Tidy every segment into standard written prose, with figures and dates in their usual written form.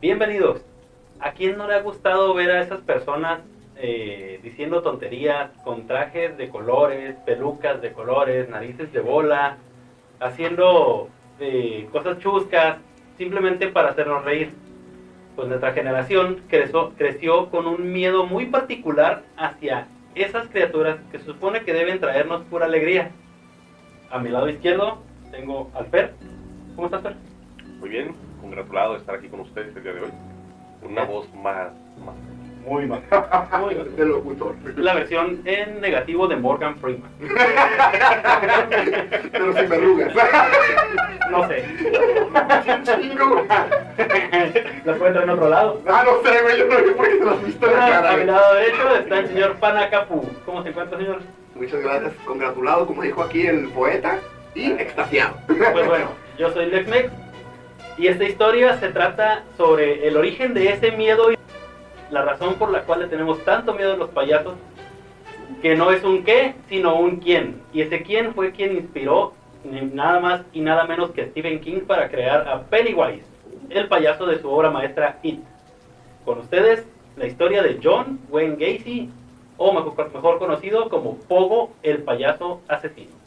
Bienvenidos. ¿A quién no le ha gustado ver a esas personas diciendo tonterías con trajes de colores, pelucas de colores, narices de bola, haciendo cosas chuscas simplemente para hacernos reír? Pues nuestra generación creció con un miedo muy particular hacia esas criaturas que se supone que deben traernos pura alegría. A mi lado izquierdo tengo al Fer. ¿Cómo estás, Fer? Muy bien, congratulado de estar aquí con ustedes el día de hoy. Una voz más. Muy mal. Muy mal. De locutor. La versión en negativo de Morgan Freeman. Pero sin verrugas. No sé. Chingo. ¿La pueden traer en otro lado? Ah, no sé, güey, yo no sé por qué se los viste en la A mi cara. lado derecho está el señor Panacapu. ¿Cómo se encuentra, señor? Muchas gracias, congratulado, como dijo aquí el poeta, y extasiado. Pues bueno, yo soy Lexmex y esta historia se trata sobre el origen de ese miedo y la razón por la cual le tenemos tanto miedo a los payasos, que no es un qué, sino un quién. Y ese quién fue quien inspiró ni nada más y nada menos que Stephen King para crear a Pennywise, el payaso de su obra maestra It. Con ustedes, la historia de John Wayne Gacy, o mejor conocido como Pogo, el payaso asesino.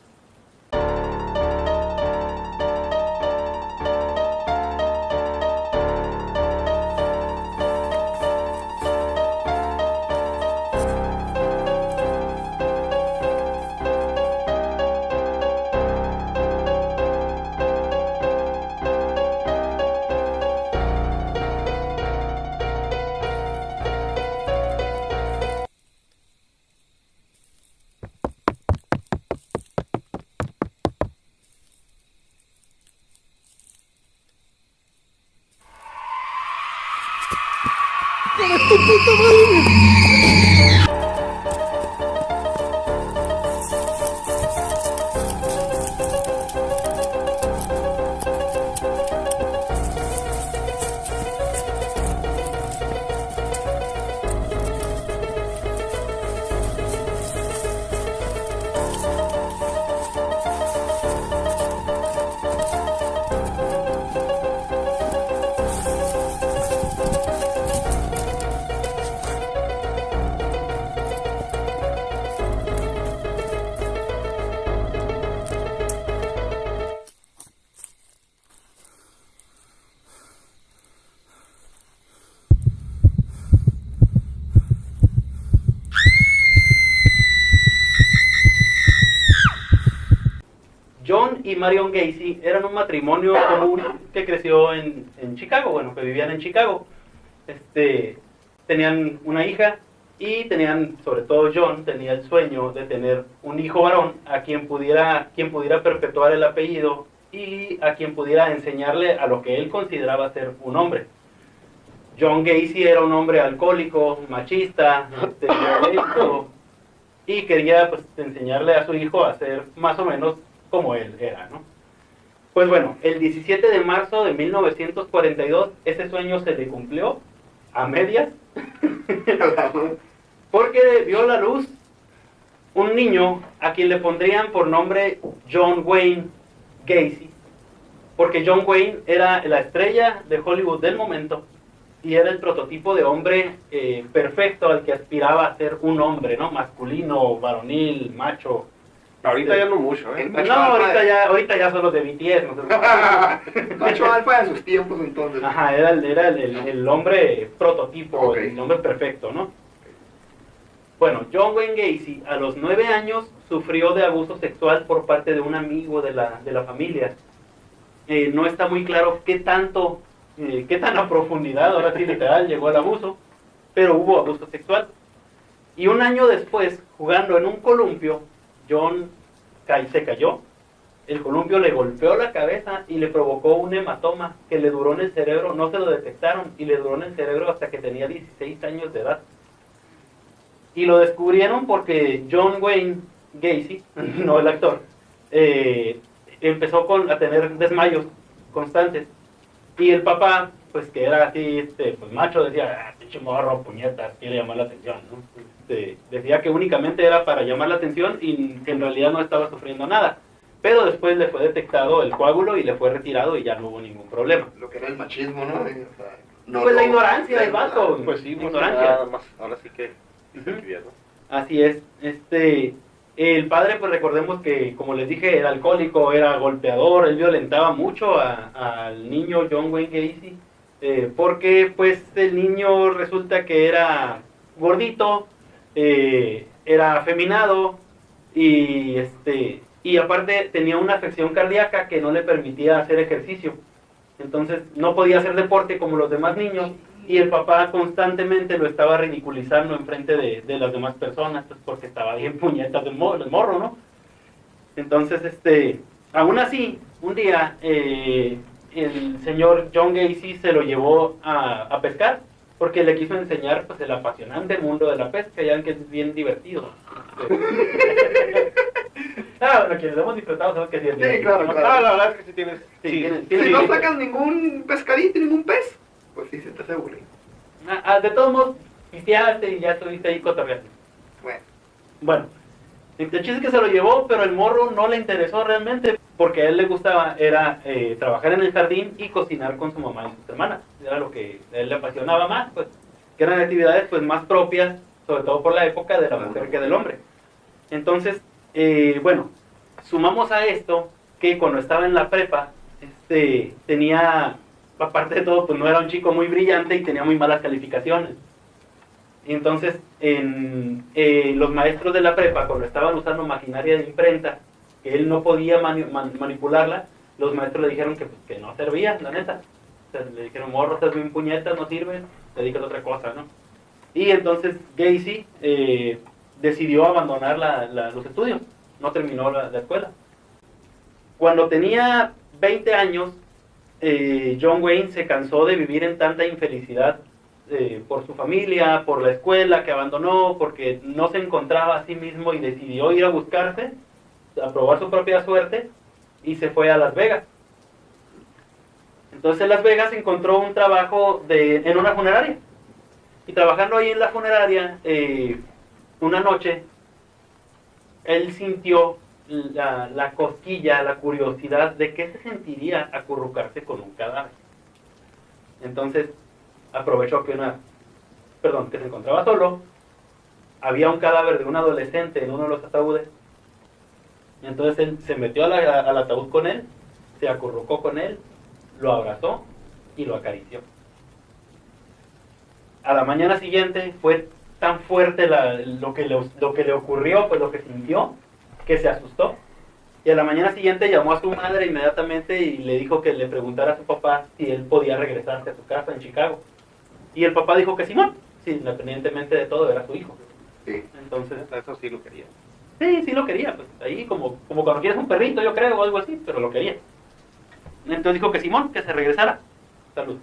John y Marion Gacy eran un matrimonio común que creció en Chicago, bueno, que vivían en Chicago. Tenían una hija y tenían, sobre todo John, tenía el sueño de tener un hijo varón a quien pudiera perpetuar el apellido y a quien pudiera enseñarle a lo que él consideraba ser un hombre. John Gacy era un hombre alcohólico, machista, violento, y quería pues enseñarle a su hijo a ser más o menos como él era, ¿no? Pues bueno, el 17 de marzo de 1942 ese sueño se le cumplió a medias porque vio la luz un niño a quien le pondrían por nombre John Wayne Gacy, porque John Wayne era la estrella de Hollywood del momento y era el prototipo de hombre perfecto al que aspiraba a ser un hombre, ¿no? Masculino, varonil, macho. Ahorita ya no mucho, ¿eh? Macho No, alfa ahorita ya son los de BTS, no sé. Macho alfa en sus tiempos, entonces. Ajá, era el hombre prototipo, Ok. el hombre perfecto, ¿no? Bueno, John Wayne Gacy a los 9 años sufrió de abuso sexual por parte de un amigo de la familia. No está muy claro qué tan a profundidad, ahora sí literal, llegó el abuso, pero hubo abuso sexual. Y un año después, jugando en un columpio, John se cayó, el columpio le golpeó la cabeza y le provocó un hematoma que le duró en el cerebro, no se lo detectaron, y le duró en el cerebro hasta que tenía 16 años de edad. Y lo descubrieron porque John Wayne Gacy, no el actor, empezó a tener desmayos constantes. Y el papá, pues que era así, pues macho, decía, pinche morro, puñetas, quiere llamar la atención, ¿no? Decía que únicamente era para llamar la atención y que en realidad no estaba sufriendo nada. Pero después le fue detectado el coágulo y le fue retirado y ya no hubo ningún problema. Lo que era el machismo, ¿no? O sea, no Pues la lo- ignorancia del vato. Pues sí, pues ignorancia. nada más. Ahora sí que Ujú. ¿no? Así es. El padre, pues recordemos que, como les dije, era alcohólico, era golpeador, él violentaba mucho al niño John Wayne Gacy, porque pues el niño resulta que era gordito, era afeminado y aparte tenía una afección cardíaca que no le permitía hacer ejercicio. Entonces no podía hacer deporte como los demás niños y el papá constantemente lo estaba ridiculizando enfrente de las demás personas, pues porque estaba bien puñetas el morro, ¿no? Entonces, aún así, un día el señor John Gacy se lo llevó a pescar porque le quiso enseñar pues el apasionante mundo de la pesca, ya que es bien divertido. Bueno, quienes lo hemos disfrutado sabemos que sí es Sí, divertido, claro, ¿no? claro. Ah, la verdad es que sí tienes. Sí, Sí, tiene- Si no sí. sacas ningún pescadito, ningún pez, pues sí se te hace aburrido. De todos modos, pisteaste y ya estuviste ahí cotorreando. Bueno, Bueno, el chiste es que se lo llevó, pero el morro no le interesó realmente, porque a él le gustaba, era trabajar en el jardín y cocinar con su mamá y sus hermanas. Era lo que a él le apasionaba más, pues, que eran actividades pues más propias, sobre todo por la época, de la mujer que del hombre. Entonces, bueno, sumamos a esto que cuando estaba en la prepa, tenía, aparte de todo, pues no era un chico muy brillante y tenía muy malas calificaciones. Y entonces, los maestros de la prepa, cuando estaban usando maquinaria de imprenta, que él no podía manipularla, los maestros le dijeron que, pues, que no servía, la neta. O sea, le dijeron, morro, estás bien puñetas, no sirven, dedícate a otra cosa, ¿no? Y entonces Gacy decidió abandonar los estudios, no terminó la escuela. Cuando tenía 20 años, John Wayne se cansó de vivir en tanta infelicidad por su familia, por la escuela que abandonó, porque no se encontraba a sí mismo y decidió ir a buscarse, a probar su propia suerte y se fue a Las Vegas. Entonces en Las Vegas encontró un trabajo en una funeraria. Y trabajando ahí en la funeraria, una noche, él sintió la cosquilla, la curiosidad de qué se sentiría acurrucarse con un cadáver. Entonces aprovechó que se encontraba solo, había un cadáver de un adolescente en uno de los ataúdes. Entonces él se metió al ataúd con él, se acurrucó con él, lo abrazó y lo acarició. A la mañana siguiente fue tan fuerte lo que le ocurrió, pues lo que sintió, que se asustó. Y a la mañana siguiente llamó a su madre inmediatamente y le dijo que le preguntara a su papá si él podía regresarse a su casa en Chicago. Y el papá dijo que Simón, sí, independientemente de todo, era su hijo. sí. Entonces, Eso sí lo quería. sí lo quería, pues ahí como cuando quieres un perrito, yo creo, o algo así, pero lo quería. Entonces dijo que Simón, que se regresara. Salud.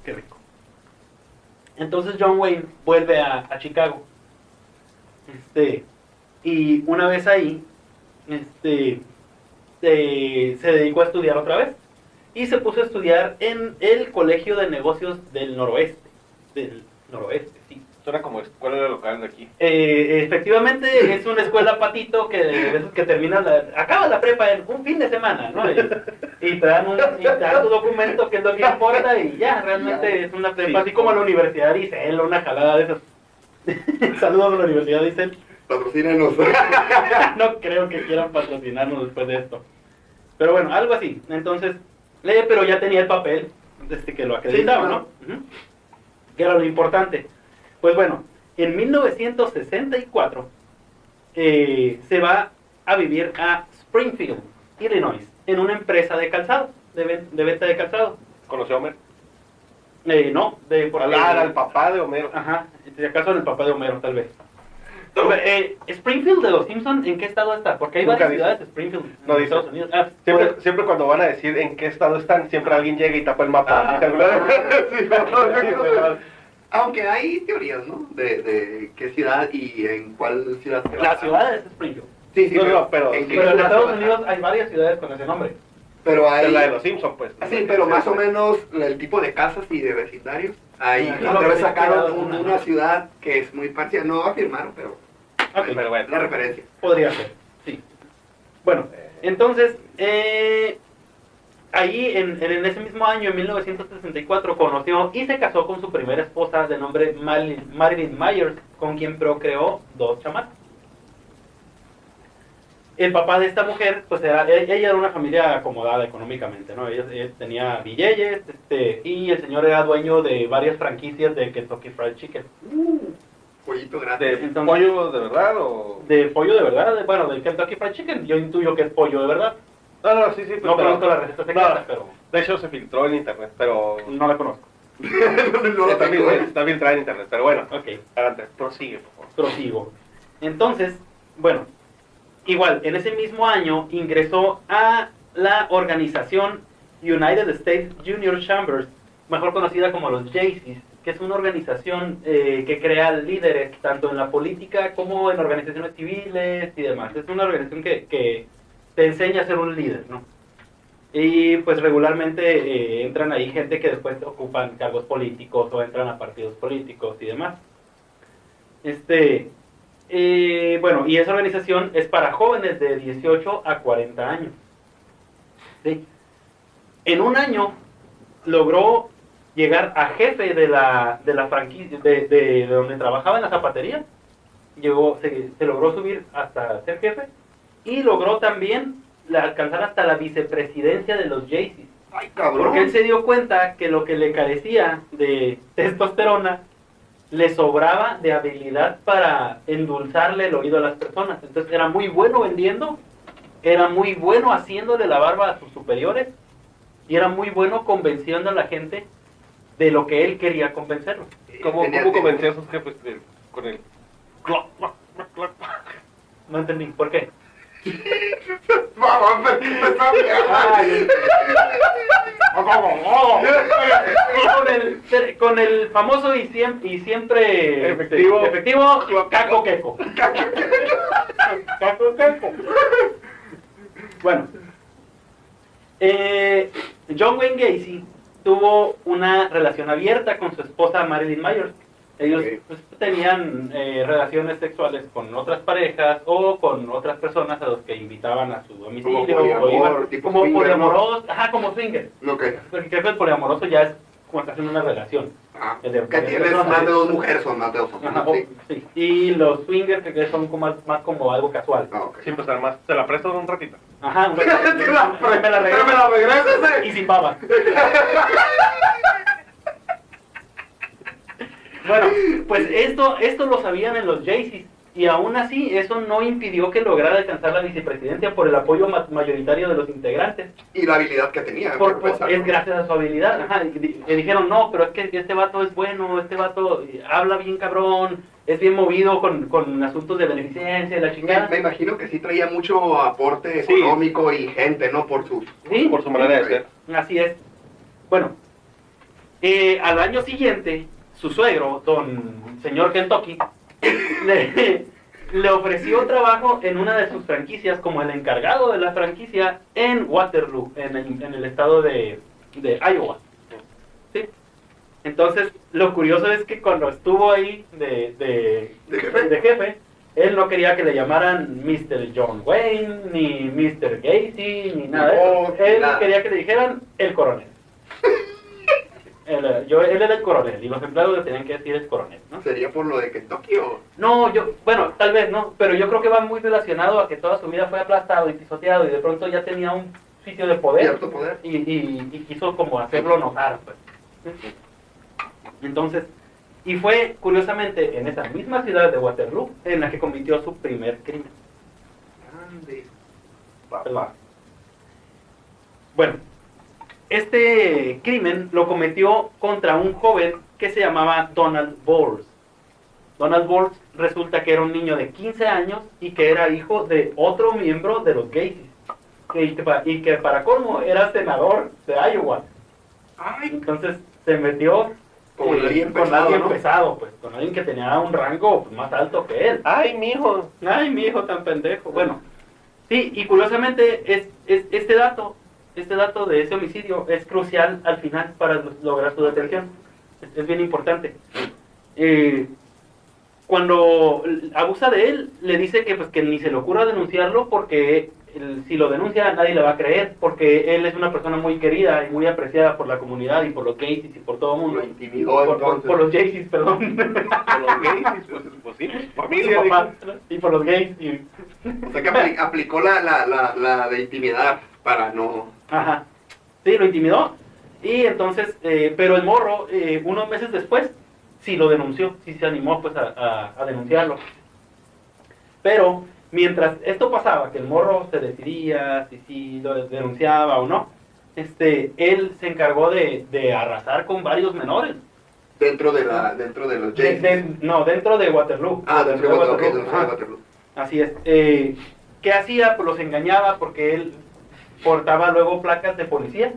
Qué rico. Entonces John Wayne vuelve a Chicago. Y una vez ahí, se dedicó a estudiar otra vez. Y se puso a estudiar en el Colegio de Negocios del Noroeste. Del Noroeste, sí. Suena como escuela de local de aquí. Efectivamente es una escuela patito que de veces que termina acaba la prepa en un fin de semana, ¿no? Y te dan tu documento, que es lo que importa, y ya, realmente es una prepa, Sí. así como la Universidad de Isel, una jalada de esas. Saludos a la Universidad de Isel. Patrocínenos. No creo que quieran patrocinarnos después de esto. Pero bueno, algo así. Entonces, pero ya tenía el papel desde que lo acreditaba, Sí, ¿no? Ujú. Que era lo importante. Pues bueno, en 1964 se va a vivir a Springfield, Illinois, en una empresa de calzado, de venta de calzado. ¿Conoció a Homer? No, porque... Era el papá de Homero. Ajá, si acaso el papá de Homero, tal vez. Springfield de los Simpsons, ¿en qué estado está? Porque hay Nunca varias dice. ciudades de Springfield No en dice. Estados Unidos. Siempre cuando van a decir en qué estado están, siempre alguien llega y tapa el mapa. Aunque hay teorías, ¿no? De qué ciudad y en cuál ciudad. La ciudad es Springfield. Sí, sí, No, pero ¿en qué Pero en ciudad Estados se va? Unidos hay varias ciudades con ese nombre. Pero Es hay... la de los Simpsons, pues. Sí, pero más o menos el tipo de casas y de vecindarios. Ahí Ah, otra vez sí, sacaron sí, una ciudad que es muy parecida. No afirmaron, pero Ok, Pero bueno. la referencia. podría ser, sí. Bueno, entonces, ahí, en ese mismo año, en 1964, conoció y se casó con su primera esposa de nombre Marilyn Myers, con quien procreó 2 chamacos. El papá de esta mujer, pues ella era una familia acomodada económicamente, ¿no? Ella tenía billetes, y el señor era dueño de varias franquicias de Kentucky Fried Chicken. Pollito ¿De gratis. Entonces- pollo de verdad o...? De pollo de verdad, bueno, del Kentucky Fried Chicken, yo intuyo que es pollo de verdad. No, sí, pues, No pero- conozco la receta secreta, No, pero de hecho se filtró en internet, pero... no la conozco. No lo está, tengo. está filtrada en internet, pero bueno. Ok. Adelante, prosigue, por favor. Prosigo. Entonces, bueno, igual, en ese mismo año ingresó a la organización United States Junior Chambers, mejor conocida como los Jaycees, que es una organización que crea líderes tanto en la política como en organizaciones civiles y demás. Es una organización que te enseña a ser un líder, ¿no? Y pues regularmente entran ahí gente que después ocupan cargos políticos o entran a partidos políticos y demás. Bueno, y esa organización es para jóvenes de 18 a 40 años. ¿Sí? En un año logró llegar a jefe de la franquicia, de donde trabajaba en la zapatería. Se logró subir hasta ser jefe y logró también alcanzar hasta la vicepresidencia de los Jaycees. Ay, cabrón. Porque él se dio cuenta que lo que le carecía de testosterona le sobraba de habilidad para endulzarle el oído a las personas. Entonces era muy bueno vendiendo, era muy bueno haciéndole la barba a sus superiores y era muy bueno convenciendo a la gente de lo que él quería convencerlos. ¿Cómo convenció a sus jefes con el... No entendí, ¿por qué? Vamos, empezó Con el famoso y siempre efectivo Caco Queco. Caco Queco. Bueno, John Wayne Gacy tuvo una relación abierta con su esposa Marilyn Myers. Ellos pues, tenían relaciones sexuales con otras parejas o con otras personas a los que invitaban a su domicilio. Como poliamorosos, ajá, como swinger. Okay. Porque creo que el poliamoroso ya es como estás en una relación. Que tienes más de 2 mujeres o más de 2 hombres. Ajá, sí. Y los swingers que son como más como algo casual. Okay. Siempre estar más... ¿Te la presto un ratito? Ajá, me la regresas. Y sin baba. Bueno, pues esto lo sabían en los Jaycees y aún así eso no impidió que lograra alcanzar la vicepresidencia por el apoyo mayoritario de los integrantes. Y la habilidad que tenía. Es gracias a su habilidad. Ajá, le dijeron, no, pero es que este vato es bueno, este vato habla bien cabrón, es bien movido con asuntos de beneficencia y la chingada. Me imagino que sí traía mucho aporte económico y gente, ¿no? Por su manera de ser. Así es. Bueno, al año siguiente, su suegro, don señor Kentucky, le ofreció trabajo en una de sus franquicias como el encargado de la franquicia en Waterloo, en el estado de Iowa. ¿Sí? Entonces, lo curioso es que cuando estuvo ahí de jefe, él no quería que le llamaran Mr. John Wayne, ni Mr. Gacy, ni nada de eso. Él quería que le dijeran el coronel. Él era el coronel y los empleados le tenían que decir el coronel, ¿no? ¿Sería por lo de Kentucky o...? No, bueno, tal vez no, pero yo creo que va muy relacionado a que toda su vida fue aplastado y pisoteado y de pronto ya tenía un sitio de poder. Cierto poder. Y quiso como hacerlo notar, pues. Entonces, y fue curiosamente en esa misma ciudad de Waterloo en la que cometió su primer crimen. Grande. Papá. Bueno, este crimen lo cometió contra un joven que se llamaba Donald Bowles. Donald Bowles resulta que era un niño de 15 años y que era hijo de otro miembro de los Gacy's. Y que para colmo era senador de Iowa. Ay, Entonces se metió con alguien pesado, pesado, pues, con alguien que tenía un rango más alto que él. ¡Ay, mijo! Ay, mi hijo tan pendejo. Bueno, sí, y curiosamente este dato de ese homicidio es crucial al final para lograr su detención. Es bien importante. Cuando abusa de él, le dice que ni se le ocurra denunciarlo porque si lo denuncia nadie le va a creer, porque él es una persona muy querida y muy apreciada por la comunidad y por los gays y por todo el mundo. Lo intimidó entonces. Por los Jaycees, perdón. Por los gays, pues sí, Sí, familia. papá, y por los gays. O sea que aplicó la de intimidar para no... Ajá. Sí, lo intimidó. Y entonces, pero el morro, unos meses después, sí lo denunció, sí se animó pues a denunciarlo. Pero mientras esto pasaba, que el morro se decidía si lo denunciaba o no, él se encargó de arrasar con varios menores. Dentro de los Jays. No, dentro de Waterloo. Dentro de Waterloo. Ok, dentro de Ajá. Waterloo. Así es. ¿Qué hacía? Pues los engañaba porque él portaba luego placas de policía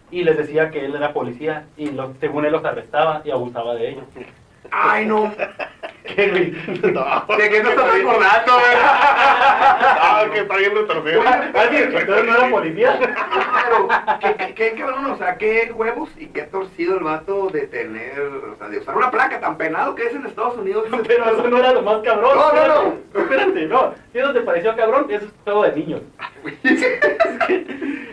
y les decía que él era policía y según él los arrestaba y abusaba de ellos. Ay, no. ¿Qué, güey? ¿De qué no estás recordando, Ah, que está bien retorcido. Alguien que entonces no era policía. Pero, qué cabrón, o sea, qué huevos y qué torcido el vato de tener, o sea, de usar una placa tan penado que es en Estados Unidos. Pero eso no era lo más cabrón. No, no, espérate, espérate, no. Si eso te pareció cabrón, eso es juego de niños.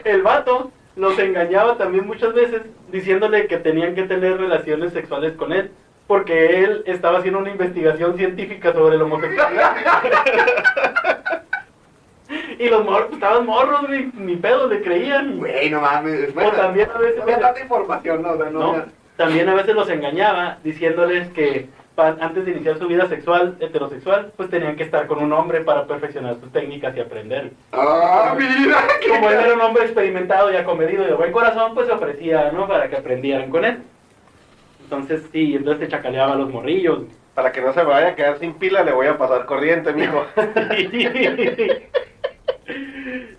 El vato los engañaba también muchas veces diciéndole que tenían que tener relaciones sexuales con él porque él estaba haciendo una investigación científica sobre la homosexualidad. Y los morros, estaban morros, güey, ni pedo le creían. Güey, no mames. O también a veces... No había tanta información, ¿no? O sea, No, había- también a veces los engañaba diciéndoles que antes de iniciar su vida sexual, heterosexual, pues tenían que estar con un hombre para perfeccionar sus técnicas y aprender. ¡Ah, mira! Como él era un hombre experimentado y acomedido y de buen corazón, pues se ofrecía, ¿no? Para que aprendieran con él. Entonces, sí, entonces te chacaleaba a los morrillos. Para que no se me vaya a quedar sin pila, le voy a pasar corriente, mijo.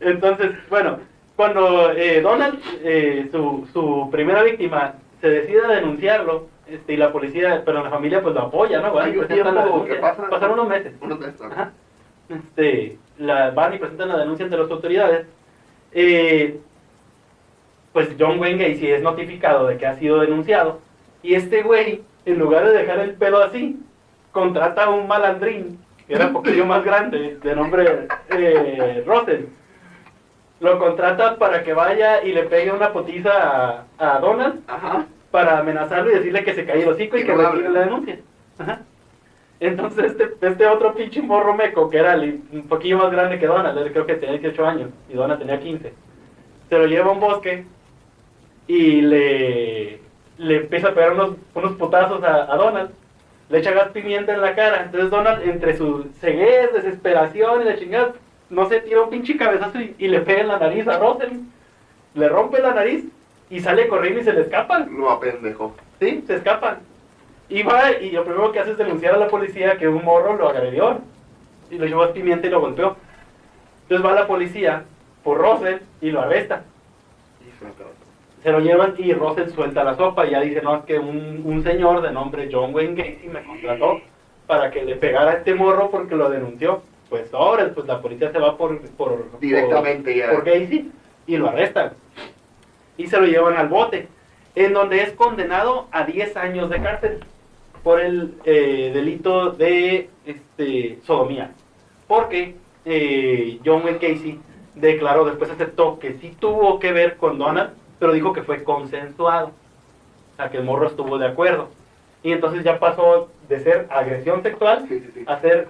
Entonces, bueno, cuando Donald, su primera víctima, se decide a denunciarlo, y la policía, pero la familia pues lo apoya, ¿no? Van y Hay un presentan la tiempo denuncia. que pasa. Pasaron unos meses. Unos meses. Ajá. Van y presentan la denuncia ante las autoridades. Pues John Wayne Gacy es notificado de que ha sido denunciado. Y este güey, en lugar de dejar el pelo así, contrata a un malandrín, que era un poquillo más grande, de nombre Russell. Lo contrata para que vaya y le pegue una potiza a Donald, Ajá. para amenazarlo y decirle que se cae el hocico y que retire la denuncia. Ajá. Entonces este otro pinche morro meco, que era un poquillo más grande que Donald, él creo que tenía 18 años y Donald tenía 15, se lo lleva a un bosque y le empieza a pegar unos putazos a Donald, le echa gas pimienta en la cara. Entonces Donald, entre su ceguez, desesperación y la chingada, no se tira un pinche cabezazo y le pega en la nariz a Russell, le rompe la nariz y sale corriendo y se le escapan. Lo apendejó. Sí, se escapan. Y va y lo primero que hace es denunciar a la policía que un morro lo agredió y lo llevó a pimienta y lo golpeó. Entonces va la policía por Russell y lo arresta. Se lo llevan y Russell suelta la sopa y ya dice, no, es que un señor de nombre John Wayne Gacy me contrató para que le pegara a este morro porque lo denunció. Pues ahora, pues la policía se va Directamente ya. por Gacy y lo arrestan. Y se lo llevan al bote, en donde es condenado a 10 años de cárcel por el delito de sodomía. Porque John Wayne Gacy declaró, después aceptó que sí tuvo que ver con Donald, pero dijo que fue consensuado, o sea que el morro estuvo de acuerdo. Y entonces ya pasó de ser agresión sexual Sí. a ser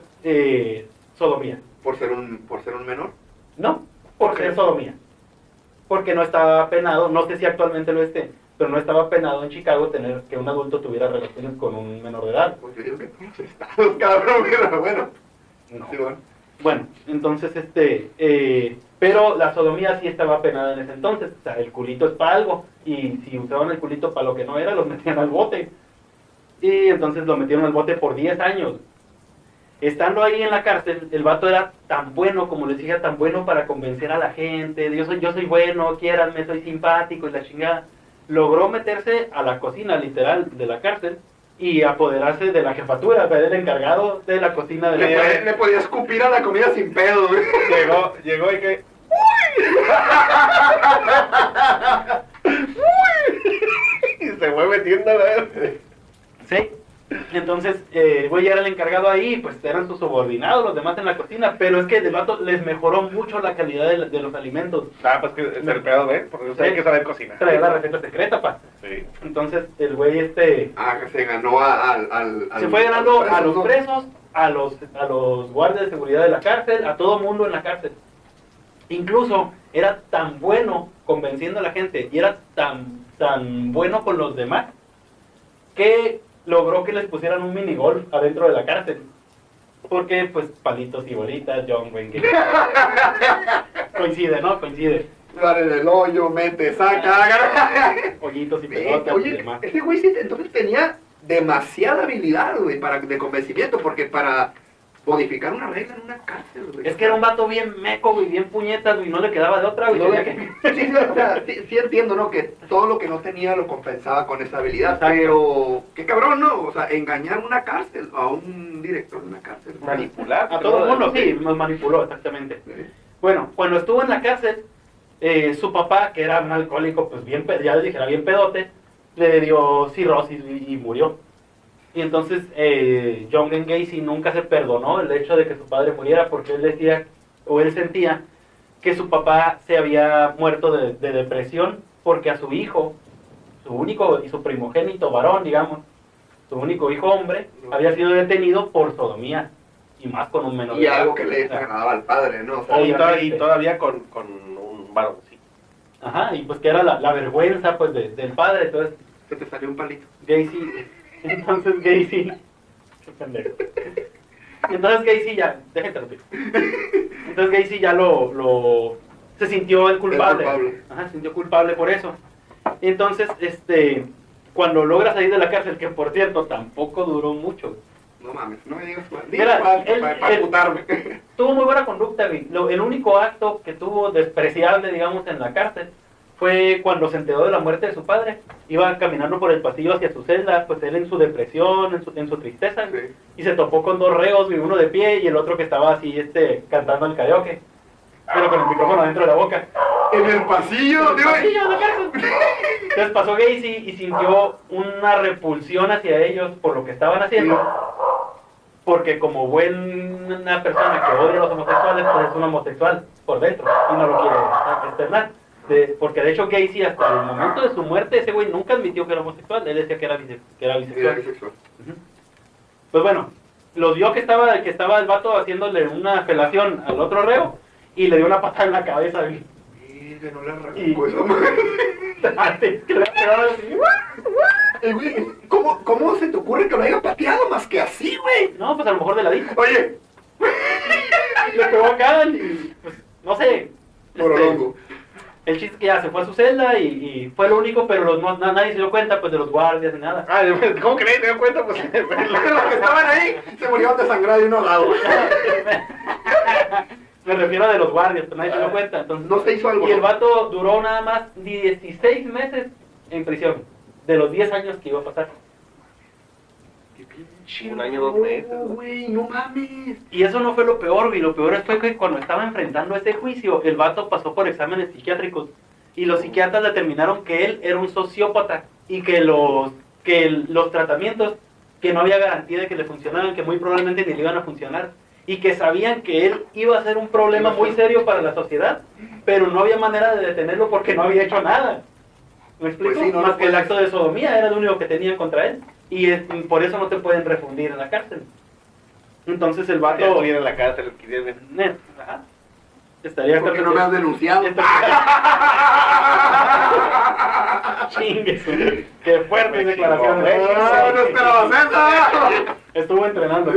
sodomía. ¿Por ser un menor? No, por Ok. ser sodomía. Porque no estaba penado, no sé si actualmente lo esté, pero no estaba penado en Chicago tener que un adulto tuviera relaciones con un menor de edad. Pues yo digo que todos los estados, cabrón, pero bueno. No. Sí, bueno. Bueno, entonces pero la sodomía sí estaba penada en ese entonces, o sea, el culito es para algo, y si usaban el culito para lo que no era, los metían al bote. Y entonces lo metieron al bote por 10 años. Estando ahí en la cárcel, el vato era tan bueno, como les dije, tan bueno para convencer a la gente, de yo soy bueno, quiéranme, soy simpático y la chingada. Logró meterse a la cocina, literal, de la cárcel y apoderarse de la jefatura, era el encargado de la cocina de la cárcel. Le podía escupir a la comida sin pedo, güey. Llegó y que... Y se fue metiendo a ver. Sí. Entonces, el güey ya era el encargado ahí, pues eran sus subordinados, los demás en la cocina, pero es que el vato les mejoró mucho la calidad de los alimentos. Ah, pues que es el pedo, ¿eh? Porque usted hay que saber cocinar. Traía la receta secreta, pa. Sí. Entonces, el güey Que se ganó se fue ganando a los presos, a los guardias de seguridad de la cárcel, a todo mundo en la cárcel. Incluso era tan bueno convenciendo a la gente y era tan bueno con los demás que logró que les pusieran un minigolf adentro de la cárcel. Porque, pues, palitos y bolitas, John Wayne Gacy. Coincide, ¿no? Coincide. Dale en el hoyo, mete, saca. Hoyitos y pelotas y Oye, demás. ese güey sí, entonces tenía demasiada habilidad, güey, de convencimiento, porque para modificar una regla en una cárcel, güey. Es que era un vato bien meco, güey, bien puñetas, güey, no le quedaba de otra, güey. No tenía le- Sí, sí, o sea, sí entiendo, ¿no? Que todo lo que no tenía lo compensaba con esa habilidad, Exacto. pero qué cabrón, ¿no? O sea, engañar una cárcel, a un director de una cárcel. Manipular. A todo el mundo, sí, nos manipuló, exactamente. Sí. Bueno, cuando estuvo en la cárcel, su papá, que era un alcohólico, pues bien, ya les dije, era bien pedote, le dio cirrosis y murió. Y entonces John Wayne Gacy nunca se perdonó el hecho de que su padre muriera, porque él decía, o él sentía, que su papá se había muerto de depresión porque a su hijo, su único y su primogénito varón, digamos, su único hijo hombre, había sido detenido por sodomía, y más con un menor Y de edad. algo que le desagradaba al padre, ¿no? O sea, Obviamente. Y todavía con un varón, sí. Ajá, y pues que era la vergüenza pues del padre, entonces se te salió un palito. Entonces Gacy, qué pendejo. Entonces Gacy ya, déjate repetir. Entonces Gacy ya se sintió el culpable. El culpable. Ajá, se sintió culpable por eso. Y entonces, cuando logra salir de la cárcel, que por cierto tampoco duró mucho, No mames, no me digas Mira, para putarme. tuvo muy buena conducta, güey. El único acto que tuvo despreciable, digamos, en la cárcel fue cuando se enteró de la muerte de su padre. Iba caminando por el pasillo hacia su celda, pues él en su depresión, en su tristeza, Sí. y se topó con dos reos, güey, uno de pie y el otro que estaba así, cantando el karaoke, pero con el micrófono dentro de la boca. En el pasillo, En el pasillo de la cárcel. Entonces pasó Gacy y sintió una repulsión hacia ellos por lo que estaban haciendo, porque como buena persona que odia a los homosexuales, pues es un homosexual por dentro y no lo quiere externar. Porque de hecho Gacy hasta el momento de su muerte, ese güey nunca admitió que era homosexual, él decía que era Era bisexual. bisexual. Ujú. Pues bueno, lo vio que estaba el vato haciéndole una felación al otro reo y le dio una patada en la cabeza, güey. Virgen, no le arrancó Y- esa madre. Que le pegaba así. Güey, ¿cómo se te ocurre que lo haya pateado más que así, güey? No, pues a lo mejor de ladito. Oye, Le pegó acá y pues, no sé. Morolongo. El chiste es que ya se fue a su celda y fue lo único, pero nadie se dio cuenta pues de los guardias ni nada. Ah, ¿cómo que nadie se dio cuenta? Pues Los que estaban ahí se murieron desangrados de uno lado. Me refiero a de los guardias, pero nadie se dio cuenta. Entonces, No se hizo algo. y el vato duró nada más 16 meses en prisión, de los 10 años que iba a pasar. Un año, 2 meses. No, güey, no mames. Y eso no fue lo peor, güey. Lo peor fue que cuando estaba enfrentando ese juicio, el vato pasó por exámenes psiquiátricos. Y los psiquiatras determinaron que él era un sociópata. Y que los tratamientos, que no había garantía de que le funcionaran, que muy probablemente ni le iban a funcionar. Y que sabían que él iba a ser un problema muy serio para la sociedad. Pero no había manera de detenerlo porque no había hecho nada. ¿Me explico? Pues sí, no Más lo que el puedes- acto de sodomía era lo único que tenían contra él. Y por eso no te pueden refundir en la cárcel. Entonces el Ya vato... estuviera en la cárcel, Ajá. Estaría ¿Por qué no me has denunciado? Chingue su- Qué fuerte declaración. No esperabas eso. Estuvo entrenando.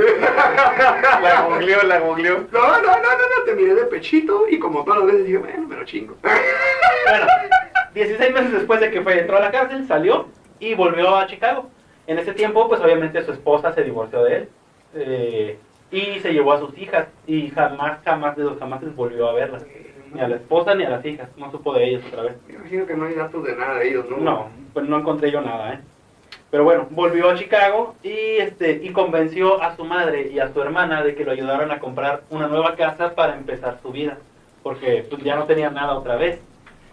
La googleó. No, te miré de pechito y como todas las veces dije, bueno, me lo chingo. Bueno, 16 meses después de que entró a la cárcel, salió y volvió a Chicago. En ese tiempo, pues obviamente su esposa se divorció de él y se llevó a sus hijas y jamás de los jamases volvió a verlas. Ni a la esposa ni a las hijas, no supo de ellas otra vez. Me imagino que no hay datos de nada de ellos, ¿no? No, pues no encontré yo nada, Pero bueno, volvió a Chicago y convenció a su madre y a su hermana de que lo ayudaran a comprar una nueva casa para empezar su vida, porque pues, ya no tenía nada otra vez.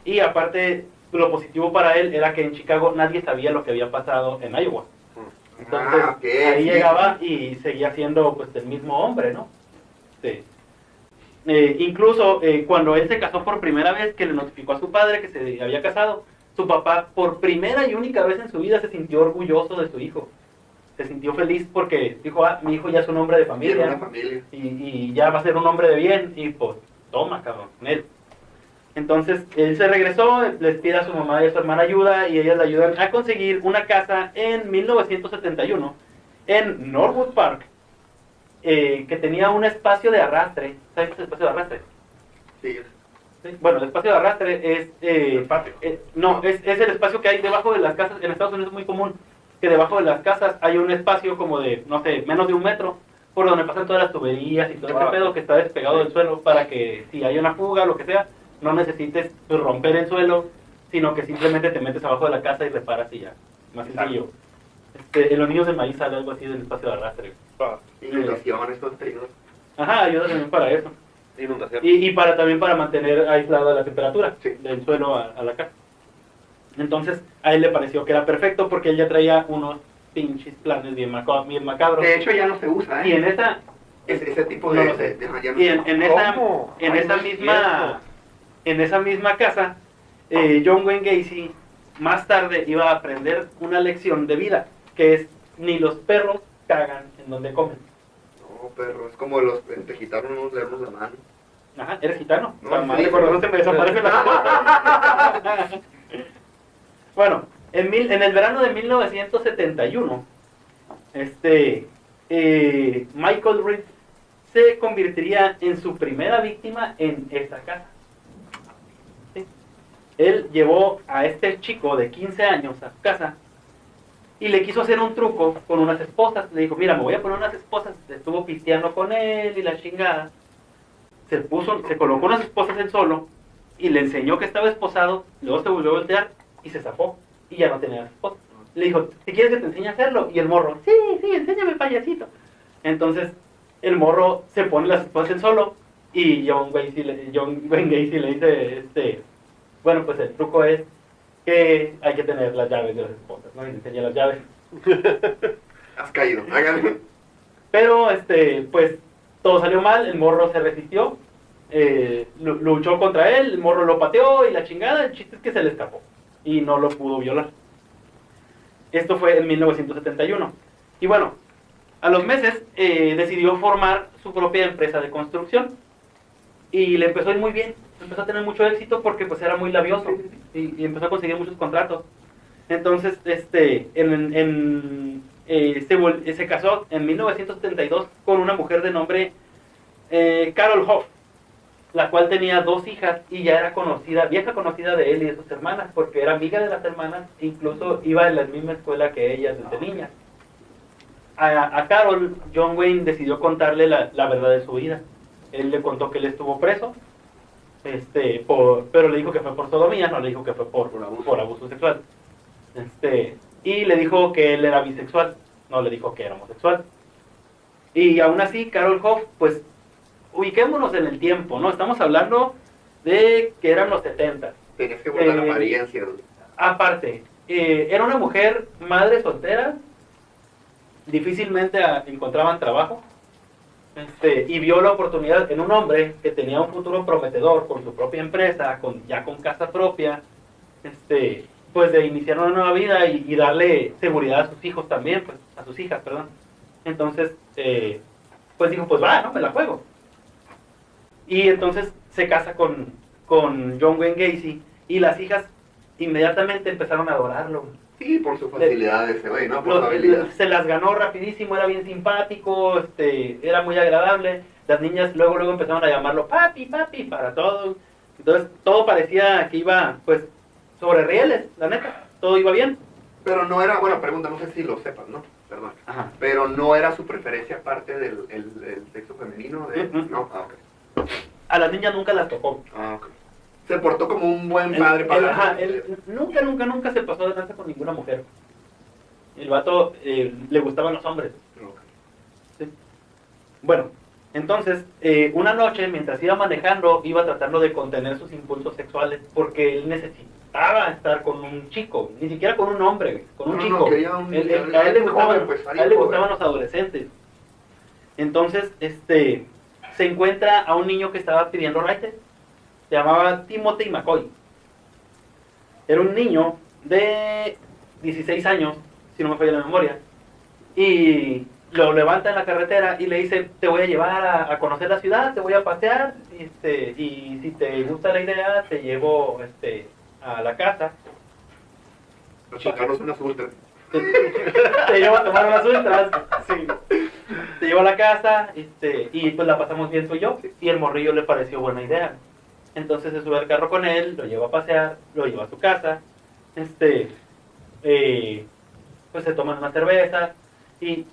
Y aparte, lo positivo para él era que en Chicago nadie sabía lo que había pasado en Iowa. Entonces, Ah, ok, ahí sí. llegaba y seguía siendo pues el mismo hombre, ¿no? Sí. Incluso cuando él se casó por primera vez, que le notificó a su padre que se había casado, su papá por primera y única vez en su vida se sintió orgulloso de su hijo. Se sintió feliz porque dijo, ah, mi hijo ya es un hombre de Tiene una familia familia. y ya va a ser un hombre de bien y pues toma, cabrón, con él. Entonces él se regresó, les pide a su mamá y a su hermana ayuda y ellas le ayudan a conseguir una casa en 1971 en Norwood Park, que tenía un espacio de arrastre. ¿Sabes qué es el espacio de arrastre? Sí, Sí. Bueno, el espacio de arrastre es... El patio. no, es el espacio que hay debajo de las casas. En Estados Unidos es muy común que debajo de las casas hay un espacio como de, no sé, menos de 1 metro, por donde pasan todas las tuberías y todo ese pedo que está despegado del suelo para que si hay una fuga o lo que sea, no necesites pues, romper el suelo, sino que simplemente te metes abajo de la casa y reparas y ya. Más sencillo. En los niños de maíz sale algo así del espacio de arrastre. Ah, inundaciones, todo este. Ajá, ayuda también para eso. inundación. Y para también para mantener aislada la temperatura Sí. del suelo a la casa. Entonces, a él le pareció que era perfecto porque él ya traía unos pinches planes bien macabros. De hecho, ya no se usa, Y ¿eh? en esta, Ese tipo no de... lo sé. ya no y se en, usa. en esa, ¿Cómo? en Ay, esa no es misma, en esa misma casa, John Wayne Gacy más tarde iba a aprender una lección de vida, que es ni los perros cagan en donde comen. No, perro, es como los gitanos no nos leemos la mano. Ajá, eres gitano. No, La sí, madre sí. con razón se me desaparece la Bueno, en el verano de 1971, Michael Reed se convertiría en su primera víctima en esta casa. ¿Sí? Él llevó a este chico de 15 años a su casa y le quiso hacer un truco con unas esposas. Le dijo, mira, me voy a poner unas esposas. Estuvo pisteando con él y la chingada. Se colocó unas esposas él solo y le enseñó que estaba esposado, luego se volvió a voltear y se zafó y ya no tenía las esposas. Le dijo, ¿si quieres que te enseñe a hacerlo? Y el morro, sí, enséñame, payasito. Entonces el morro se pone las esposas él solo y John Wayne Gacy le dice, bueno, pues el truco es que hay que tener las llaves de las esposas, ¿no? Y le enseña las llaves. Has caído, háganlo. Pero, pues, todo salió mal, el morro se resistió, luchó contra él, el morro lo pateó y la chingada, el chiste es que se le escapó y no lo pudo violar. Esto fue en 1971. Y bueno, a los meses decidió formar su propia empresa de construcción y le empezó a ir muy bien, empezó a tener mucho éxito porque pues era muy labioso y empezó a conseguir muchos contratos. Entonces, se casó en 1972 con una mujer de nombre Carol Hoff, la cual tenía 2 hijas y ya era conocida, vieja conocida de él y de sus hermanas, porque era amiga de las hermanas, incluso iba en la misma escuela que ellas desde niñas. A Carol, John Wayne decidió contarle la verdad de su vida. Él le contó que él estuvo preso, pero le dijo que fue por sodomía, no le dijo que fue por abuso sexual. Y le dijo que él era bisexual, no le dijo que era homosexual. Y aún así, Carol Hoff, pues, ubiquémonos en el tiempo, ¿no? Estamos hablando de que eran los 70. Tenías que guardar apariencia. Aparte, era una mujer madre soltera, difícilmente encontraban trabajo, y vio la oportunidad en un hombre que tenía un futuro prometedor con su propia empresa, ya con casa propia, pues de iniciar una nueva vida y darle seguridad a sus hijos también, pues, a sus hijas, perdón. Entonces, pues dijo, pues va, ¿no? Me la juego. Y entonces se casa con John Wayne Gacy y las hijas inmediatamente empezaron a adorarlo. Sí, por su facilidad ese güey, ¿no? Por su habilidad. Se las ganó rapidísimo, era bien simpático, era muy agradable. Las niñas luego empezaron a llamarlo papi, papi, para todo. Entonces todo parecía que iba, pues, sobre rieles, la neta. Todo iba bien. Pero no era, bueno, pregunta, no sé si lo sepas, ¿no? Perdón. Ajá. Pero no era su preferencia aparte del el sexo femenino. No, ah, ok. A las niñas nunca las tocó. Ah, ok. Se portó como un buen padre para... Él nunca se pasó de lanza con ninguna mujer. El vato le gustaban los hombres. Ok. ¿Sí? Bueno, entonces, una noche, mientras iba manejando, iba tratando de contener sus impulsos sexuales porque él gustaba estar con un chico, ni siquiera con un hombre, güey, con un No, chico. no, quería un- A él le alguien gustaban, joven, pues, a alguien él le joven. gustaban los adolescentes. Entonces, se encuentra a un niño que estaba pidiendo raite. Se llamaba Timothy McCoy. Era un niño de 16 años, si no me falla la memoria. Y lo levanta en la carretera y le dice, te voy a llevar a conocer la ciudad, te voy a pasear, y si te gusta la idea, te llevo a la casa. Los chingados unas ultras. Te llevo a tomar unas ultras, sí. Te llevo a la casa, y pues la pasamos bien tú y yo. Y el morrillo le pareció buena idea. Entonces se sube al carro con él, lo lleva a pasear, lo lleva a su casa, pues se toman una cerveza, y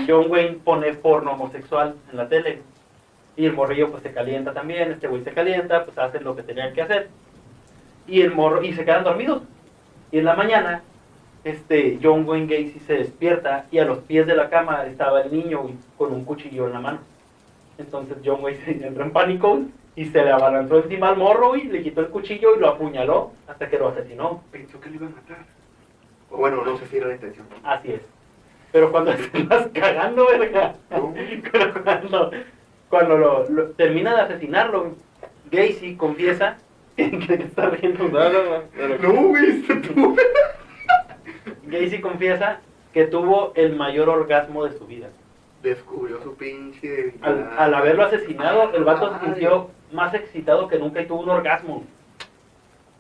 John Wayne pone porno homosexual en la tele. Y el morrillo pues se calienta también, este güey se calienta, pues hacen lo que tenían que hacer. Y se quedan dormidos. Y en la mañana, John Wayne Gacy se despierta y a los pies de la cama estaba el niño con un cuchillo en la mano. Entonces John Wayne se entró en pánico y se le abalanzó encima al morro y le quitó el cuchillo y lo apuñaló hasta que lo asesinó. Pensó que lo iba a matar. O bueno, no sé si era la intención. Así es. Pero cuando estás cagando, verga. No. Pero cuando termina de asesinarlo, Gacy confiesa que está riendo. No, güey, tú. Gacy confiesa que tuvo el mayor orgasmo de su vida. Descubrió su pinche debilidad. Al haberlo asesinado, el vato se Madre. sintió más excitado que nunca y tuvo un orgasmo.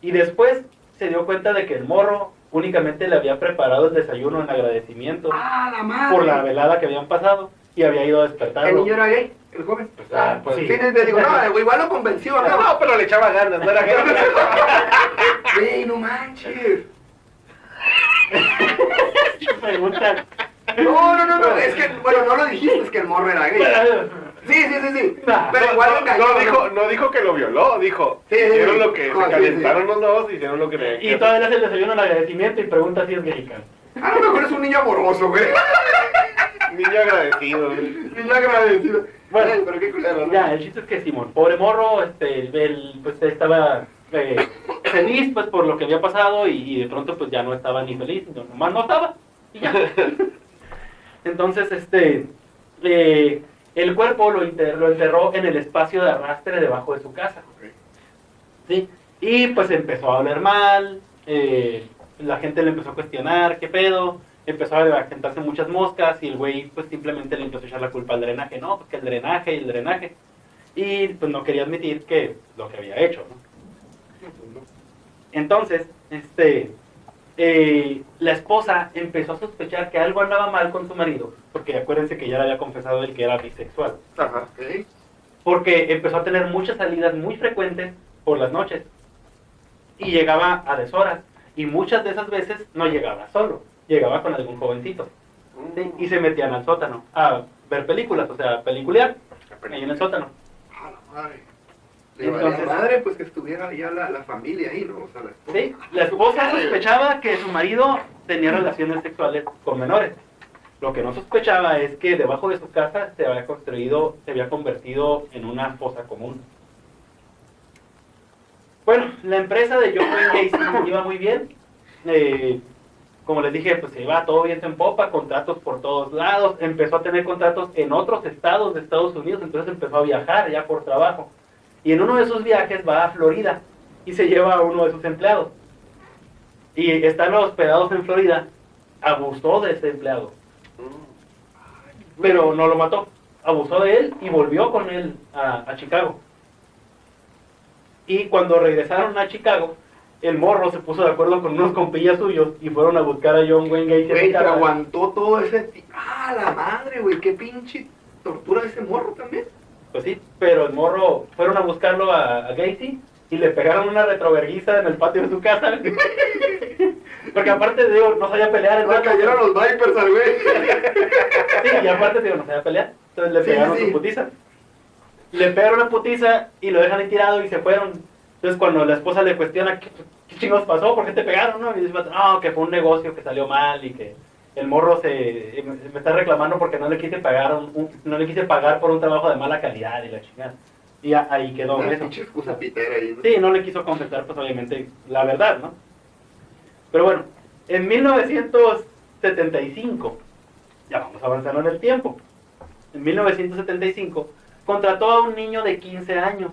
Y después se dio cuenta de que el morro únicamente le había preparado el desayuno en agradecimiento ¡Ah, la madre! por la velada que habían pasado y había ido a despertarlo. ¿El niño era gay? ¿El joven? Pues Sí, sí. te digo, no, igual lo convenció, ¿no? No, pero le echaba ganas, no era que... Güey, no manches. Pregunta. No, es que, bueno, no lo dijiste, es que el morro era gay. Sí. Nah, Pero igual lo engañó. No dijo que lo violó, dijo. Sí, hicieron lo que sí, se sí. calentaron los dos, hicieron lo que tenían que Y hacer. todavía le hace el desayuno en agradecimiento y pregunta si es gay. A lo mejor es un niño amoroso, güey. Niño agradecido. Niño agradecido. Bueno, Ay, pero qué culero, ¿no? Ya, el chiste es que Simón, pobre morro, él pues estaba feliz pues por lo que había pasado y de pronto pues ya no estaba ni feliz, nomás no estaba y ya. Entonces el cuerpo lo enterró en el espacio de arrastre debajo de su casa. ¿Sí? Y pues empezó a oler mal, la gente le empezó a cuestionar qué pedo, empezó a sentarse muchas moscas y el güey pues simplemente le empezó a echar la culpa al drenaje, no, pues que el drenaje, y pues no quería admitir que lo que había hecho, ¿no? Entonces, la esposa empezó a sospechar que algo andaba mal con su marido, porque acuérdense que ya le había confesado él que era bisexual, Ajá. Ok. porque empezó a tener muchas salidas muy frecuentes por las noches y llegaba a deshoras y muchas de esas veces no llegaba solo, llegaba con algún jovencito, ¿sí? Y se metían al sótano a ver películas, o sea, peliculear ahí en el sótano. A la madre. Le Entonces- valía madre, pues que estuviera ya la familia ahí, ¿no? O sea, la esposa. Sí, la esposa sospechaba que su marido tenía relaciones sexuales con menores. Lo que no sospechaba es que debajo de su casa se había convertido en una fosa común. Bueno, la empresa de John Wayne Gacy iba muy bien. Como les dije, pues se iba todo viento en popa, contratos por todos lados. Empezó a tener contratos en otros estados de Estados Unidos, entonces empezó a viajar ya por trabajo. Y en uno de esos viajes va a Florida y se lleva a uno de sus empleados. Y están hospedados en Florida, abusó de ese empleado, pero no lo mató. Abusó de él y volvió con él a Chicago. Y cuando regresaron a Chicago, el morro se puso de acuerdo con unos compillas suyos y fueron a buscar a John Wayne Gacy a su Güey, pero casa. aguantó todo ese... ¡Ah, la madre, güey! ¡Qué pinche tortura de ese morro también! Pues sí, pero el morro, fueron a buscarlo a Gacy y le pegaron una retroverguiza en el patio de su casa. Porque aparte, digo, no sabía pelear. Le entonces- cayeron los Vipers al güey. Sí, y aparte, digo, no sabía pelear. Entonces le Sí, pegaron sí. su putiza. Le pegaron una putiza y lo dejan ahí tirado y se fueron. Entonces cuando la esposa le cuestiona, ¿qué chingos pasó? ¿Por qué te pegaron? ¿No? Y dice, no, que fue un negocio que salió mal y que el morro me está reclamando porque no le quise pagar por un trabajo de mala calidad y la chingada. Y ahí quedó Una eso. pinche excusa pitera ahí, ¿no? Sí, no le quiso confesar, pues obviamente, la verdad, ¿no? Pero bueno, en 1975, ya vamos avanzando en el tiempo, en 1975 contrató a un niño de 15 años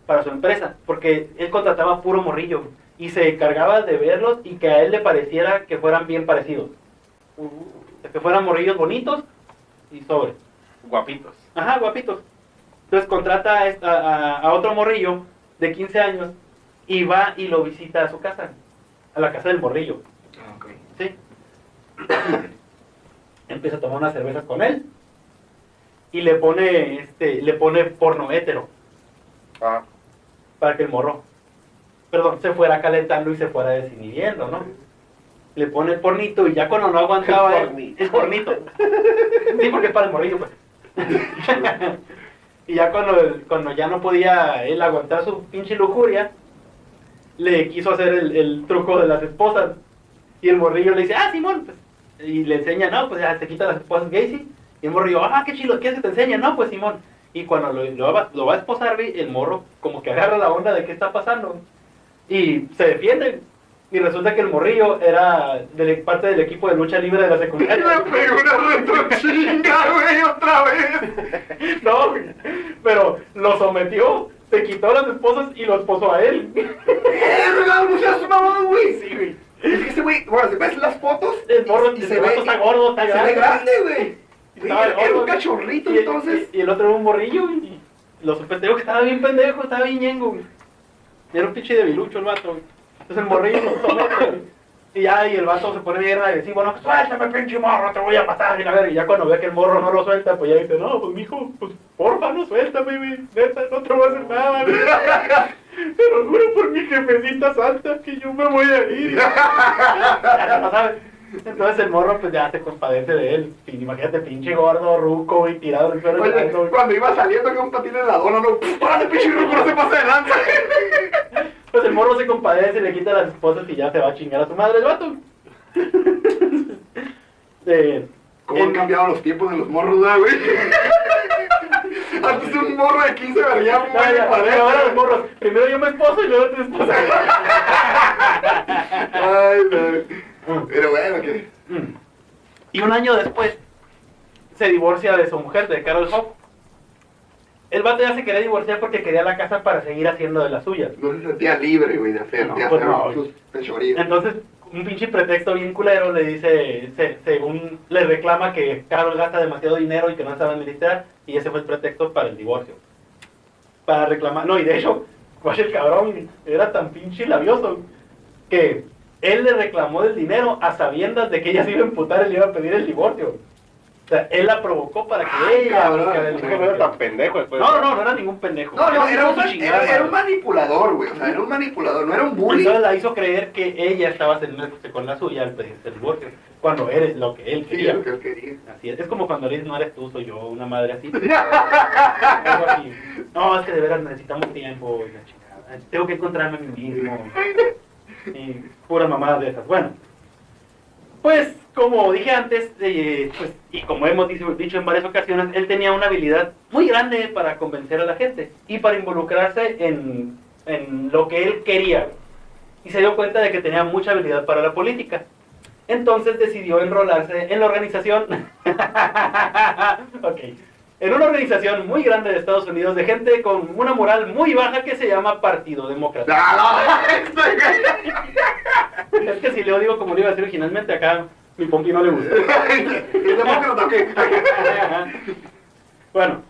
para su empresa, porque él contrataba puro morrillo y se encargaba de verlos y que a él le pareciera que fueran bien parecidos. O sea, que fueran morrillos bonitos y sobre. Guapitos. Ajá, guapitos. Entonces contrata a otro morrillo de 15 años y va y lo visita a su casa, a la casa del morrillo. Ah, ok. ¿Sí? Empieza a tomar unas cervezas con él y le pone porno hétero Ah. para que el morro, perdón, se fuera calentando y se fuera desinhibiendo, ¿no? Le pone el pornito y ya cuando no aguantaba el pornito. Sí, porque es para el morrillo, pues. Y ya cuando ya no podía él aguantar su pinche lujuria, le quiso hacer el truco de las esposas. Y el morrillo le dice, ah, Simón, pues. Y le enseña, no, pues ya te quita las esposas Gacy. Y el morrillo, ah, qué chido, ¿qué es que te enseña? No, pues Simón. Y cuando lo va a esposar, güey, el morro como que agarra la onda de qué está pasando. Y se defiende. Y resulta que el morrillo era parte del equipo de lucha libre de la secundaria. Me pegó una retrochinga, güey, otra vez. No, güey, pero lo sometió, se quitó las esposas y lo esposó a él. ¡Verga, no seas mamón, güey! Sí, güey. Es que ese güey, bueno, si ves las fotos, El morro y se ve, está gordo, está se grande. ve grande, güey. Estaba Era gordo, un cachorrito, y, entonces. y el otro era un morrillo, güey. Y lo sorprendió que estaba bien pendejo, estaba bien ñengo, güey. Era un pinche debilucho el vato, güey. Entonces el morrillo lo somete, güey. Y ya, y el vato se pone bien agresivo, no, suéltame pinche morro, te voy a matar, y a ver, y ya cuando ve que el morro no lo suelta, pues ya dice, no, pues mijo, pues porfa, no suéltame, güey, neta, no te voy a hacer nada, güey. Pero juro por mi jefecita santa que yo me voy a ir. Ya no sabes. Entonces el morro pues ya se compadece de él. Imagínate, pinche gordo, ruco, y tirado en el suelo. Oye, llorando. cuando iba saliendo con un patín en la dona, no, ¡párate, pinche ruco, no se pase de lanza! Pues el morro se compadece, le quita las esposas y ya se va a chingar a su madre el vato. ¿Cómo han cambiado los tiempos de los morros, güey? Antes un morro de 15 valía muy Pero ahora los morros, primero yo me esposo y luego tu esposa. Ay, no. Pero bueno, que... Y un año después se divorcia de su mujer, de Carol Hope. El vato ya se quería divorciar porque quería la casa para seguir haciendo de las suyas. No se sentía libre, güey, de hacer, No, de pues hacer no. sus fechorías. Entonces, un pinche pretexto bien culero le dice, según le reclama que Carol gasta demasiado dinero y que no sabe administrar, y ese fue el pretexto para el divorcio. Para reclamar, no, y de hecho, pues el cabrón era tan pinche labioso que él le reclamó del dinero a sabiendas de que ella se iba a emputar y le iba a pedir el divorcio. O sea, él la provocó para que Ay, ella cabrón. buscara el Es que no era divorcio. tan pendejo después. No era ningún pendejo. No, no, era su un, chingada era un madre. manipulador, güey. O sea, era un manipulador, no era un bully. Entonces la hizo creer que ella estaba teniéndose con la suya al pedirse el divorcio, cuando eres lo que él Sí, quería. lo que él quería. Así es como cuando eres no eres tú, soy yo, una madre así. Algo así. No, es que de veras necesitamos tiempo, y la chingada. Tengo que encontrarme a mí mismo. Y puras mamadas de esas. Bueno, pues como dije antes, pues, y como hemos dicho en varias ocasiones, él tenía una habilidad muy grande para convencer a la gente y para involucrarse en lo que él quería. Y se dio cuenta de que tenía mucha habilidad para la política. Entonces decidió enrolarse en la organización. Ok. En una organización muy grande de Estados Unidos de gente con una moral muy baja que se llama Partido Demócrata. Es que si le digo como le iba a decir originalmente, acá mi pompi no le gusta. ¿El demócrata o qué? Bueno,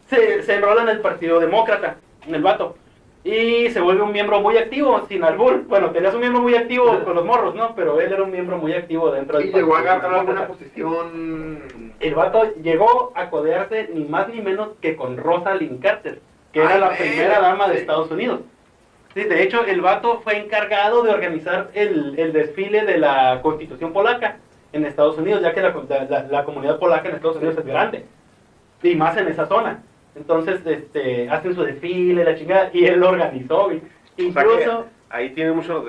se enrola en el Partido Demócrata, en el vato. Y se vuelve un miembro muy activo, sin albur. Bueno, tenías un miembro muy activo con los morros, ¿no? Pero él era un miembro muy activo dentro del Y llegó a Partido agarrar alguna Demócrata. posición... El vato llegó a codearse ni más ni menos que con Rosalind Carter, que era Ay, la verga, primera dama de sí. Estados Unidos. Sí, de hecho, el vato fue encargado de organizar el desfile de la Constitución polaca en Estados Unidos, ya que la comunidad polaca en Estados Unidos es grande, y más en esa zona. Entonces, hacen su desfile, la chingada, y él lo organizó, güey. O sea Incluso que ahí tiene mucho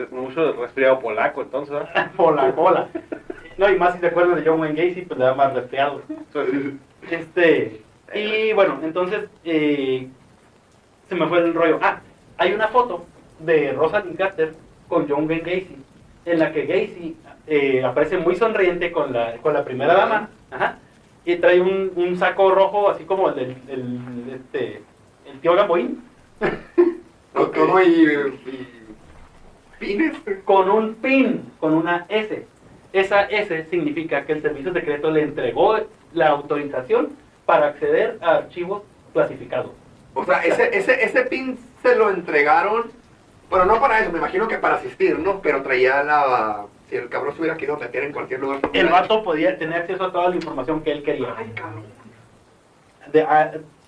resfriado polaco, entonces, ¿verdad? por la cola. No, y más si se acuerdan de John Wayne Gacy, pues le da más resfriado. Eso sí. Y bueno, entonces, se me fue el rollo. Hay una foto de Rosalind Carter con John Wayne Gacy, en la que Gacy aparece muy sonriente con la primera dama, ajá, y trae un saco rojo, así como el tío Gamboín. Todo y pines. Con un pin, con una S. Esa S significa que el servicio secreto le entregó la autorización para acceder a archivos clasificados. O sea, ese pin se lo entregaron, bueno, no para eso, me imagino que para asistir, ¿no? Pero traía si el cabrón se hubiera querido meter en cualquier lugar. El vato podía tener acceso a toda la información que él quería. Ay, cabrón.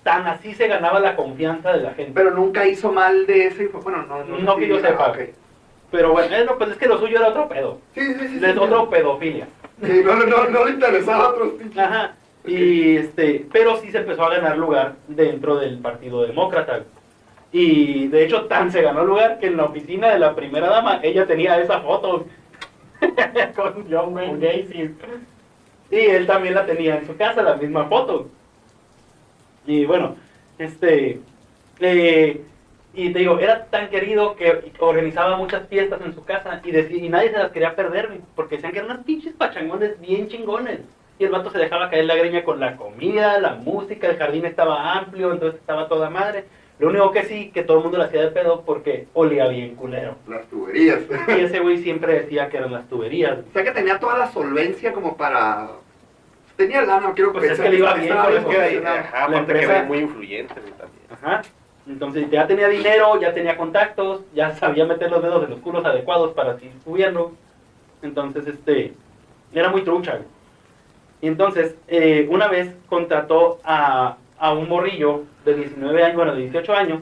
Tan así se ganaba la confianza de la gente. Pero nunca hizo mal de ese, bueno, No que yo sepa. Okay. Pero bueno, pues es que lo suyo era otro pedo. Sí. Es otro pedofilia. Sí, no le interesaba a otros pinches. Ajá. Okay. Y pero sí se empezó a ganar lugar dentro del Partido Demócrata. Y de hecho tan se ganó lugar que en la oficina de la primera dama ella tenía esa foto con John Wayne Gacy. Y él también la tenía en su casa, la misma foto. Y bueno, y te digo, era tan querido que organizaba muchas fiestas en su casa y nadie se las quería perder, porque decían que eran unos pinches pachangones bien chingones. Y el vato se dejaba caer la greña con la comida, la música, el jardín estaba amplio, entonces estaba toda madre. Lo único que sí, que todo el mundo le hacía de pedo porque olía bien culero. Las tuberías. Y ese güey siempre decía que eran las tuberías. O sea que tenía toda la solvencia como para... Tenía lana, quiero Pues es pensar que le iba bien, estaba por eso que emocionado. Ajá, la aparte que empresa- era muy influyente güey, también. Ajá. Entonces ya tenía dinero, ya tenía contactos, ya sabía meter los dedos en los culos adecuados para seguir subiendo. Entonces, era muy trucha, güey. Y entonces, una vez contrató a un morrillo de 19 años, bueno, de 18 años,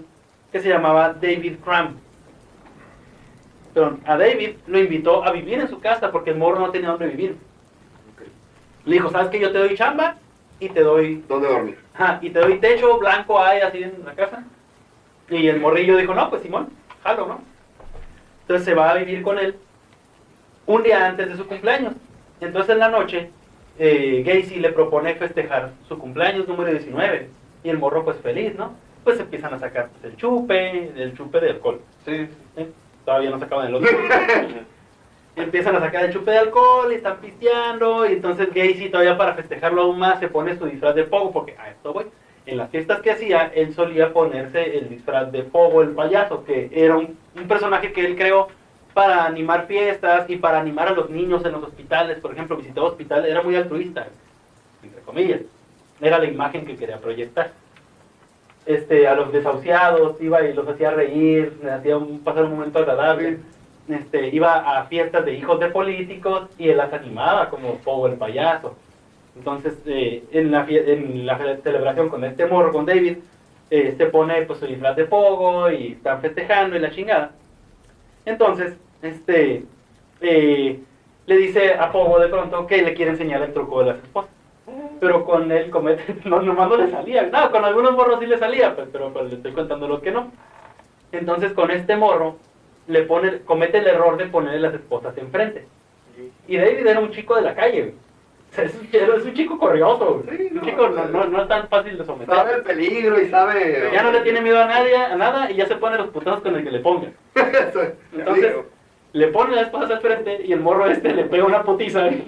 que se llamaba David Cram. Pero a David lo invitó a vivir en su casa porque el morro no tenía dónde vivir. Le dijo, ¿sabes qué? Yo te doy chamba y te doy... ¿Dónde dormir? Ajá, y te doy techo blanco hay así en la casa. Y el morrillo dijo, no, pues Simón, jalo, ¿no? Entonces se va a vivir con él un día antes de su cumpleaños. Entonces en la noche, Gacy le propone festejar su cumpleaños número 19. Y el morro pues feliz, ¿no? Pues empiezan a sacar pues, el chupe de alcohol. Sí. Todavía no sacaban el otro. Empiezan a sacar el chupe de alcohol y están pisteando. Y entonces Gacy todavía para festejarlo aún más se pone su disfraz de Pogo. Porque a esto voy. En las fiestas que hacía, él solía ponerse el disfraz de Pogo, el payaso, que era un personaje que él creó para animar fiestas y para animar a los niños en los hospitales. Por ejemplo, visitaba hospitales, era muy altruista, entre comillas. Era la imagen que quería proyectar. A los desahuciados iba y los hacía reír, les hacía pasar un momento agradable. Iba a fiestas de hijos de políticos y él las animaba como Pogo el payaso. Entonces, en la celebración con este morro, con David, se pone pues su disfraz de Pogo y están festejando y la chingada. Entonces, le dice a Pogo de pronto que le quiere enseñar el truco de las esposas. Pero con él nomás no le salía. No, con algunos morros sí le salía, pero le estoy contando los que no. Entonces con este morro comete el error de ponerle las esposas enfrente. Y David era un chico de la calle, güey. O sea, es un chico corrioso, güey. Sí, Un chico no es tan fácil de someter. Sabe el peligro y sabe... Ya no le tiene miedo a nada y ya se pone los putazos con el que le ponga. Entonces le pone las esposas al frente y el morro le pega una putiza. Güey.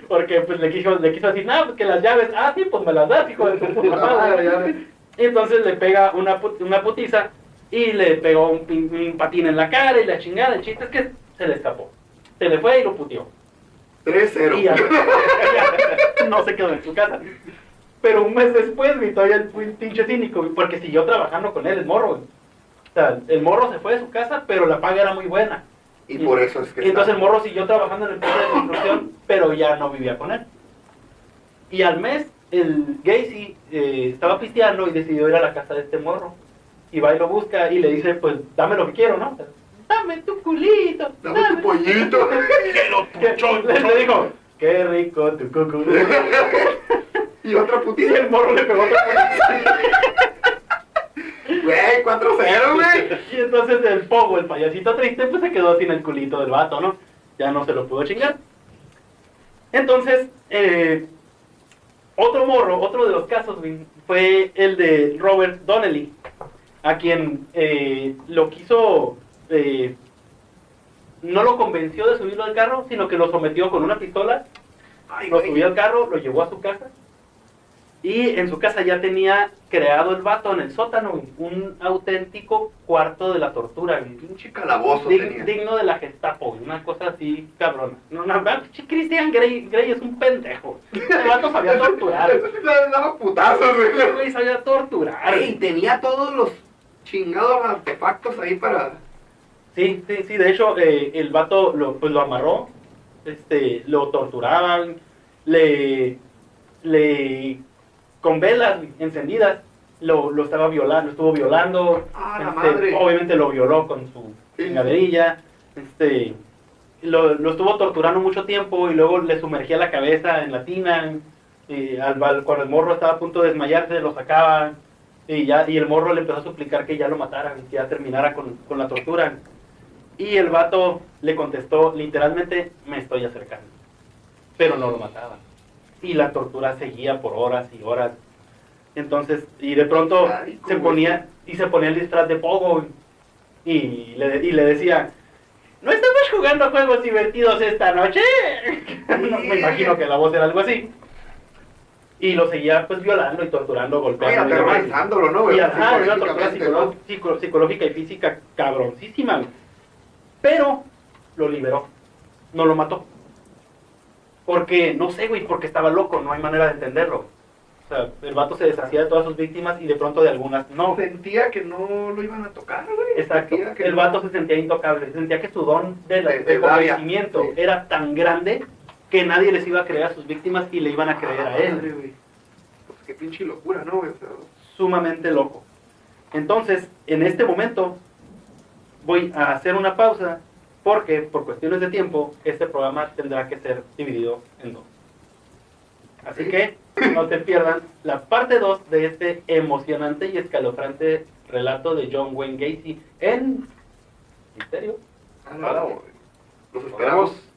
Porque pues le quiso decir, no, pues que las llaves, sí, pues me las das, hijo de tu puta madre. Y entonces le pega una putiza y le pegó un patín en la cara y la chingada. El chiste es que se le escapó. Se le fue y lo puteó. 3-0. Y ya no se quedó en su casa. Pero un mes después, güey, todavía fui un pinche cínico, güey, porque siguió trabajando con él el morro, güey. O sea, el morro se fue de su casa, pero la paga era muy buena. Y por eso es que... Y entonces el morro siguió trabajando en la empresa de construcción, pero ya no vivía con él. Y al mes, el Gacy estaba pisteando y decidió ir a la casa de este morro. Y va y lo busca y le dice, pues, dame lo que quiero, ¿no? Dame tu culito. Dame tu pollito. Le dijo, qué rico tu cucu. Y otra Y putiza. el morro le pegó otra putiza. Güey, 4-0, güey. Y entonces el Pogo, el payasito triste, pues se quedó sin el culito del vato, ¿no? Ya no se lo pudo chingar. Entonces, Otro morro, otro de los casos, güey, fue el de Robert Donnelly, a quien lo quiso, no lo convenció de subirlo al carro, sino que lo sometió con una pistola, Ay, lo güey. subió al carro, lo llevó a su casa, y en su casa ya tenía creado el vato en el sótano, güey, un auténtico cuarto de la tortura, güey. Pinche calabozo tenía. Digno de la Gestapo, güey, una cosa así cabrona. No, Christian Grey es un pendejo. El vato sabía torturar. Le daba putazos, güey. El güey sabía torturar. Ay, tenía todos los chingados artefactos ahí para... Sí, de hecho, el vato lo amarró, lo torturaban, con velas encendidas, lo estaba violando, estuvo violando, ¡Ah, la madre! obviamente lo violó con su chingaderilla, lo estuvo torturando mucho tiempo y luego le sumergía la cabeza en la tina, y cuando el morro estaba a punto de desmayarse lo sacaba y el morro le empezó a suplicar que ya lo matara, que ya terminara con la tortura. Y el vato le contestó, literalmente, me estoy acercando. Pero no lo mataban. Y la tortura seguía por horas y horas. Entonces, y de pronto se ponía el disfraz de Pogo. Y le decía, ¿no estamos jugando juegos divertidos esta noche? No, me imagino que la voz era algo así. Y lo seguía pues violando y torturando, golpeando. Oye, aterrorizándolo, ¿no, güey? Y ajá, una tortura Psicológicamente, psicológica y física cabroncísima, güey. Pero lo liberó, no lo mató. Porque, no sé, güey, porque estaba loco, no hay manera de entenderlo. O sea, el vato se deshacía de todas sus víctimas y de pronto de algunas no. Sentía que no lo iban a tocar, güey. Exacto, Sentía que el no. vato se sentía intocable, sentía que su don de rabia, convencimiento sí. era tan grande que nadie les iba a creer a sus víctimas y le iban a creer a Madre, él. güey. Pues qué pinche locura, ¿no, güey? O sea, Sumamente loco. Entonces, en este momento, voy a hacer una pausa porque, por cuestiones de tiempo, este programa tendrá que ser dividido en dos. Así que no te pierdan la parte 2 de este emocionante y escalofrante relato de John Wayne Gacy en Misterio. nada, güey. Los esperamos